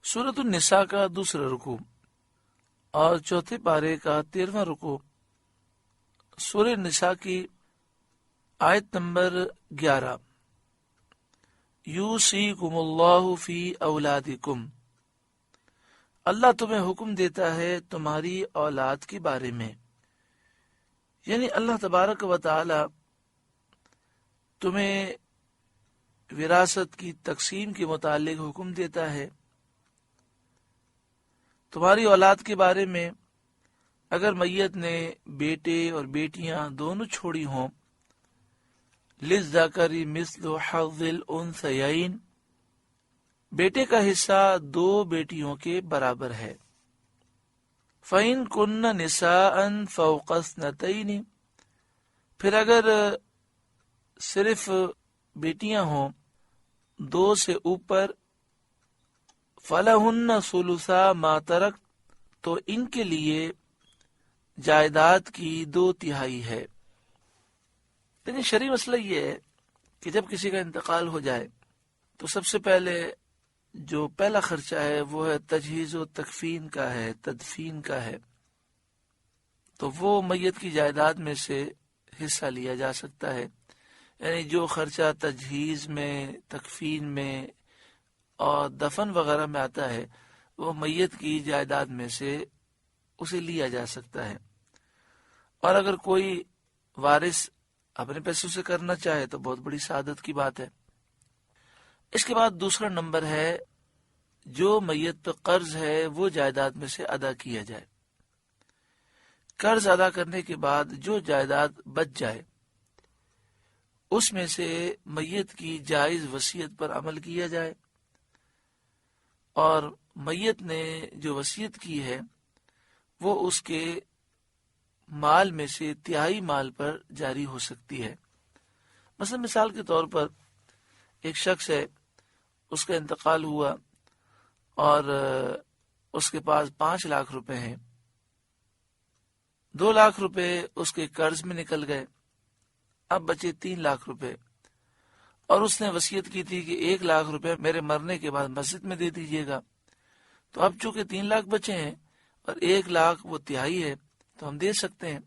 سورۃ النساء کا دوسرا رکوع اور چوتھے پارے کا 13واں رکوع سورہ نساء کی آیت نمبر 11۔ یوصیکم اللہ فی اولادکم، اللہ تمہیں حکم دیتا ہے تمہاری اولاد کے بارے میں، یعنی اللہ تبارک و تعالی تمہیں وراثت کی تقسیم کے متعلق حکم دیتا ہے۔ تمہاری اولاد کے بارے میں اگر میت نے بیٹے اور بیٹیاں دونوں چھوڑی ہوں، للذکر مثل حظ الانثیین، بیٹے کا حصہ دو بیٹیوں کے برابر ہے۔ فَإِن كُنَّ نِسَاءً فَوْقَ اثْنَتَيْنِ، پھر اگر صرف بیٹیاں ہوں دو سے اوپر، فَلَهُنَّ ثُلُثَا مَا تَرَكْ، تو ان کے لیے جائیداد کی 2/3 ہے۔ لیکن شرعی مسئلہ یہ ہے کہ جب کسی کا انتقال ہو جائے تو سب سے پہلے جو پہلا خرچہ ہے وہ ہے تجہیز و تکفین کا ہے، تدفین کا ہے، تو وہ میت کی جائیداد میں سے حصہ لیا جا سکتا ہے۔ یعنی جو خرچہ تجہیز میں، تکفین میں اور دفن وغیرہ میں آتا ہے وہ میت کی جائیداد میں سے اسے لیا جا سکتا ہے، اور اگر کوئی وارث اپنے پیسوں سے کرنا چاہے تو بہت بڑی سعادت کی بات ہے۔ اس کے بعد دوسرا نمبر ہے جو میت پر قرض ہے وہ جائیداد میں سے ادا کیا جائے۔ قرض ادا کرنے کے بعد جو جائیداد بچ جائے اس میں سے میت کی جائز وصیت پر عمل کیا جائے، اور میت نے جو وصیت کی ہے وہ اس کے مال میں سے 1/3 مال پر جاری ہو سکتی ہے۔ مثلا مثال کے طور پر ایک شخص ہے، اس کا انتقال ہوا اور اس کے پاس 5 لاکھ روپے ہیں، 2 لاکھ روپے اس کے قرض میں نکل گئے، اب بچے 3 لاکھ روپے، اور اس نے وصیت کی تھی کہ 1 لاکھ روپے میرے مرنے کے بعد مسجد میں دے دیجیے گا۔ تو اب چونکہ 3 لاکھ بچے ہیں اور 1 لاکھ وہ 1/3 ہے تو ہم دے سکتے ہیں،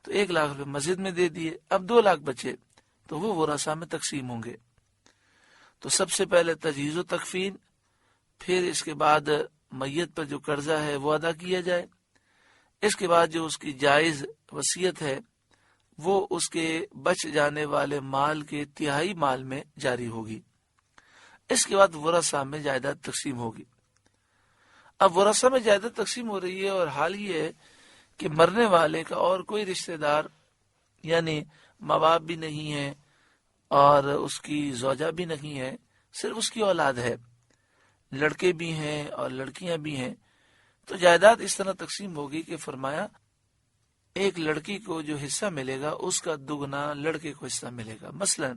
تو 1 لاکھ روپے مسجد میں دے دیے، اب 2 لاکھ بچے تو وہ ورثاء میں تقسیم ہوں گے۔ تو سب سے پہلے تجہیز و تکفین، پھر اس کے بعد میت پر جو قرضہ ہے وہ ادا کیا جائے، اس کے بعد جو اس کی جائز وصیت ہے وہ اس کے بچ جانے والے مال کے 1/3 مال میں جاری ہوگی۔ اس کے بعد ورثاء میں جائیداد تقسیم ہوگی۔ اب ورثاء میں جائیداد تقسیم ہو رہی ہے اور حال یہ ہے کہ مرنے والے کا اور کوئی رشتہ دار یعنی ماں باپ بھی نہیں ہے اور اس کی زوجہ بھی نہیں ہے، صرف اس کی اولاد ہے، لڑکے بھی ہیں اور لڑکیاں بھی ہیں۔ تو جائیداد اس طرح تقسیم ہوگی کہ فرمایا ایک لڑکی کو جو حصہ ملے گا اس کا 2 لڑکے کو حصہ ملے گا۔ مثلا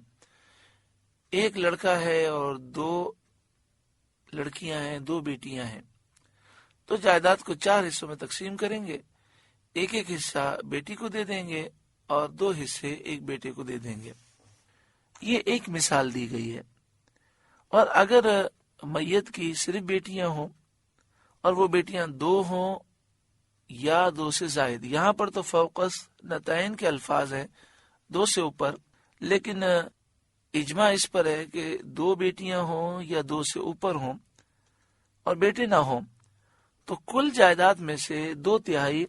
ایک لڑکا ہے اور 2 لڑکیاں ہیں، 2 بیٹیاں ہیں، تو جائیداد کو 4 حصوں میں تقسیم کریں گے، ایک حصہ بیٹی کو دے دیں گے اور 2 حصے ایک بیٹے کو دے دیں گے۔ یہ ایک مثال دی گئی ہے۔ اور اگر میت کی صرف بیٹیاں ہوں اور وہ بیٹیاں 2 ہوں یا 2 سے زائد، یہاں پر تو فوقس نتائن کے الفاظ ہیں، 2 سے اوپر، لیکن اجماع اس پر ہے کہ 2 بیٹیاں ہوں یا 2 سے اوپر ہوں اور بیٹے نہ ہوں تو کل جائیداد میں سے 2/3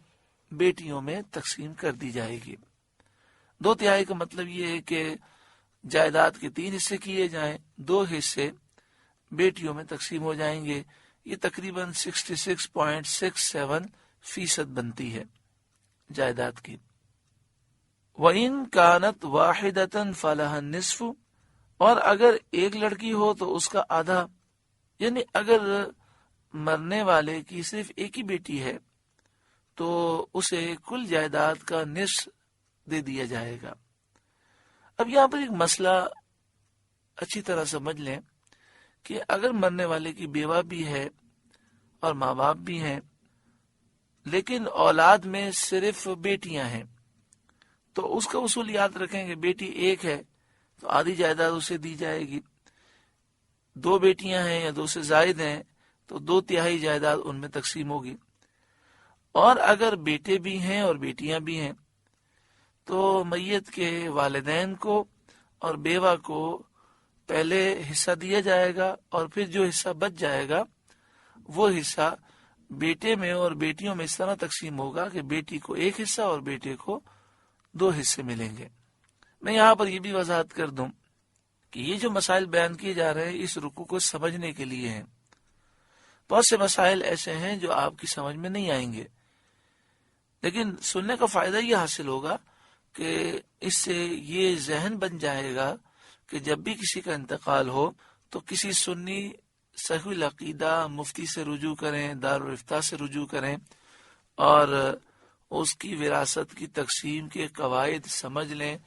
بیٹیوں میں تقسیم کر دی جائے گی۔ 2/3 کا مطلب یہ ہے کہ جائیداد کے 3 حصے کیے جائیں، 2 حصے بیٹیوں میں تقسیم ہو جائیں گے، یہ تقریباً 66.67% بنتی ہے جائیداد کی۔ وَإِن كَانَتْ وَاحِدَةً فَلَهَا النِّصْفُ، اور اگر ایک لڑکی ہو تو اس کا آدھا، یعنی اگر مرنے والے کی صرف ایک ہی بیٹی ہے تو اسے کل جائیداد کا نصف دے دیا جائے گا۔ اب یہاں پر ایک مسئلہ اچھی طرح سمجھ لیں کہ اگر مرنے والے کی بیوہ بھی ہے اور ماں باپ بھی ہیں لیکن اولاد میں صرف بیٹیاں ہیں تو اس کا اصول یاد رکھیں کہ بیٹی ایک ہے تو آدھی جائیداد اسے دی جائے گی، 2 بیٹیاں ہیں یا 2 سے زائد ہیں تو 2/3 جائیداد ان میں تقسیم ہوگی۔ اور اگر بیٹے بھی ہیں اور بیٹیاں بھی ہیں تو میت کے والدین کو اور بیوہ کو پہلے حصہ دیا جائے گا، اور پھر جو حصہ بچ جائے گا وہ حصہ بیٹے میں اور بیٹیوں میں اس طرح تقسیم ہوگا کہ بیٹی کو 1 حصہ اور بیٹے کو 2 حصے ملیں گے۔ میں یہاں پر یہ بھی وضاحت کر دوں کہ یہ جو مسائل بیان کیے جا رہے ہیں اس رکوع کو سمجھنے کے لیے ہیں۔ بہت سے مسائل ایسے ہیں جو آپ کی سمجھ میں نہیں آئیں گے، لیکن سننے کا فائدہ یہ حاصل ہوگا کہ اس سے یہ ذہن بن جائے گا کہ جب بھی کسی کا انتقال ہو تو کسی سنی صحیح العقیدہ مفتی سے رجوع کریں، دارالافتاء سے رجوع کریں اور اس کی وراثت کی تقسیم کے قواعد سمجھ لیں،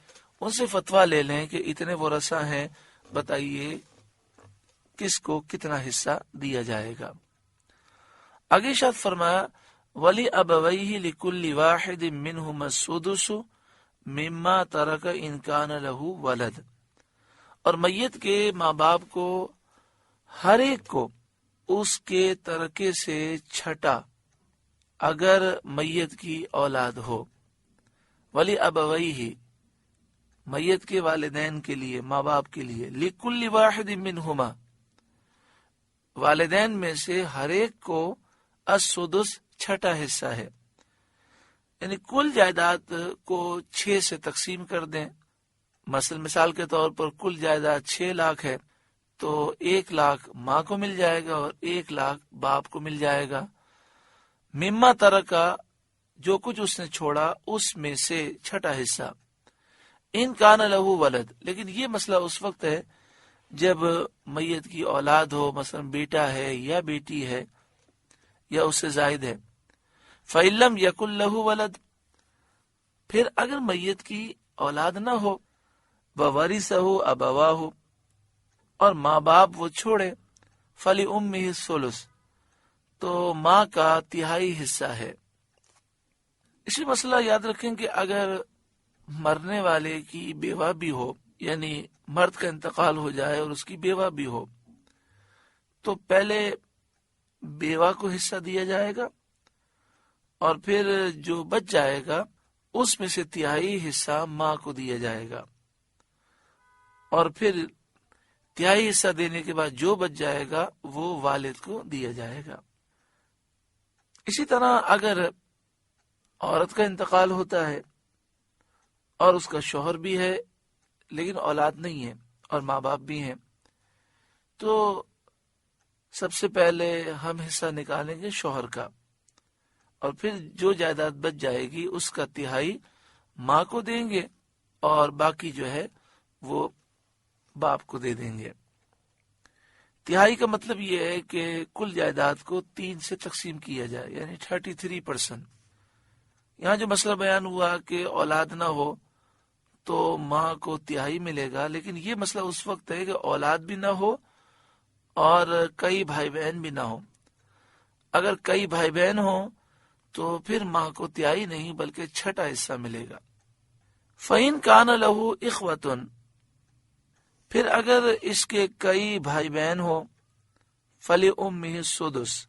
ان سے فتویٰ لے لیں کہ اتنے ورثہ ہیں، بتائیے کس کو کتنا حصہ دیا جائے گا۔ آگے ارشاد فرمایا وَلِأَبَوَيْهِ لِكُلِّ وَاحِدٍ مِّنْهُمَا السُّدُسُ مِمَّا تَرَكَ إِنْ كَانَ لَهُ وَلَدٌ، اور میت کے ماں باپ کو ہر ایک کو اس کے ترکے سے چھٹا اگر میت کی اولاد ہو۔ وَلِأَبَوَيْهِ میت کے والدین کے لیے، ماں باپ کے لیے، لِكُلِّ وَاحِدٍ مِّنْهُمَا والدین میں سے ہر ایک کو السدس چھٹا حصہ ہے، یعنی کل جائیداد کو 6 سے تقسیم کر دیں۔ مثال کے طور پر کل جائیداد 6 لاکھ ہے تو 1 لاکھ ماں کو مل جائے گا اور 1 لاکھ باپ کو مل جائے گا۔ مما ترکا جو کچھ اس نے چھوڑا اس میں سے چھٹا حصہ، ان کان لہو ولد، لیکن یہ مسئلہ اس وقت ہے جب میت کی اولاد ہو، مثلا بیٹا ہے یا بیٹی ہے یا اس سے زائد ہے۔ فَإِلَّمْ يَكُنْ لَهُ وَلَدٌ، پھر اگر میت کی اولاد نہ ہو، وَوَرِثَهُ أَبَوَاهُ، اور ماں باپ وہ چھوڑے، فَلِأُمِّهِ الثُّلُثُ، تو ماں کا 1/3 حصہ ہے۔ اسی مسئلہ یاد رکھیں کہ اگر مرنے والے کی بیوہ بھی ہو، یعنی مرد کا انتقال ہو جائے اور اس کی بیوہ بھی ہو، تو پہلے بیوہ کو حصہ دیا جائے گا اور پھر جو بچ جائے گا اس میں سے 1/3 حصہ ماں کو دیا جائے گا، اور پھر 1/3 حصہ دینے کے بعد جو بچ جائے گا وہ والد کو دیا جائے گا۔ اسی طرح اگر عورت کا انتقال ہوتا ہے اور اس کا شوہر بھی ہے لیکن اولاد نہیں ہے اور ماں باپ بھی ہیں، تو سب سے پہلے ہم حصہ نکالیں گے شوہر کا، اور پھر جو جائیداد بچ جائے گی اس کا 1/3 ماں کو دیں گے اور باقی جو ہے وہ باپ کو دے دیں گے۔ 1/3 کا مطلب یہ ہے کہ کل جائیداد کو 3 سے تقسیم کیا جائے، یعنی 33%۔ یہاں جو مسئلہ بیان ہوا کہ اولاد نہ ہو تو ماں کو 1/3 ملے گا، لیکن یہ مسئلہ اس وقت ہے کہ اولاد بھی نہ ہو اور کئی بھائی بہن بھی نہ ہو۔ اگر کئی بھائی بہن ہوں تو پھر ماں کو 1/3 نہیں بلکہ چھٹا حصہ ملے گا۔ فَإِن كَانَ لَهُ إِخْوَةٌ، پھر اگر اس کے کئی بھائی بہن ہو، فَلِأُمِّهِ السُّدُسُ،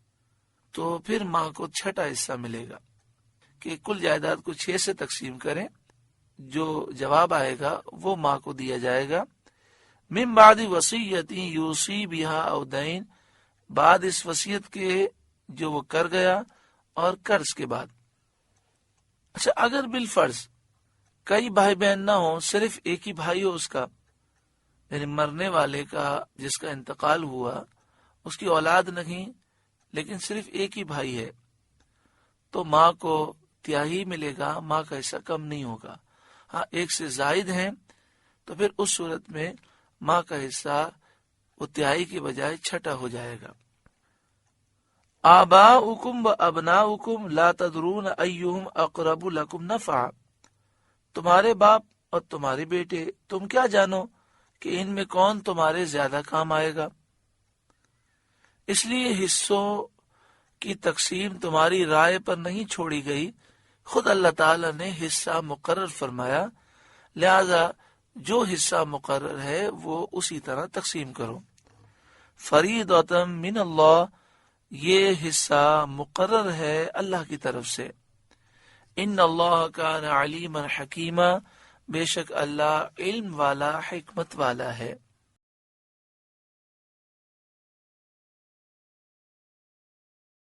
تو پھر ماں کو چھٹا حصہ ملے گا کہ کل جائیداد کو 6 سے تقسیم کریں، جو جواب آئے گا وہ ماں کو دیا جائے گا۔ من بعد وصیت یوصی بہا او دین، بعد اس وصیت کے جو وہ کر گیا اور قرض کے بعد۔ اچھا، اگر بالفرض کئی بھائی بہن نہ ہوں، صرف ایک ہی بھائی ہو اس کا، یعنی مرنے والے کا جس کا انتقال ہوا اس کی اولاد نہیں لیکن صرف ایک ہی بھائی ہے، تو ماں کو 1/3 ملے گا، ماں کا حصہ کم نہیں ہوگا۔ ہاں، ایک سے زائد ہیں تو پھر اس صورت میں ماں کا حصہ وہ 1/3 کی بجائے چھٹا ہو جائے گا۔ آباؤکم و ابناؤکم لا تدرون ایہم اقرب لکم نفعا، تمہارے باپ اور تمہارے بیٹے تم کیا جانو کہ ان میں کون تمہارے زیادہ کام آئے گا۔ اس لیے حصوں کی تقسیم تمہاری رائے پر نہیں چھوڑی گئی، خود اللہ تعالی نے حصہ مقرر فرمایا، لہذا جو حصہ مقرر ہے وہ اسی طرح تقسیم کرو۔ فریضۃ من اللہ، یہ حصہ مقرر ہے اللہ کی طرف سے. ان اللہ کان علیما حکیما، بے شک اللہ علم والا حکمت والا ہے.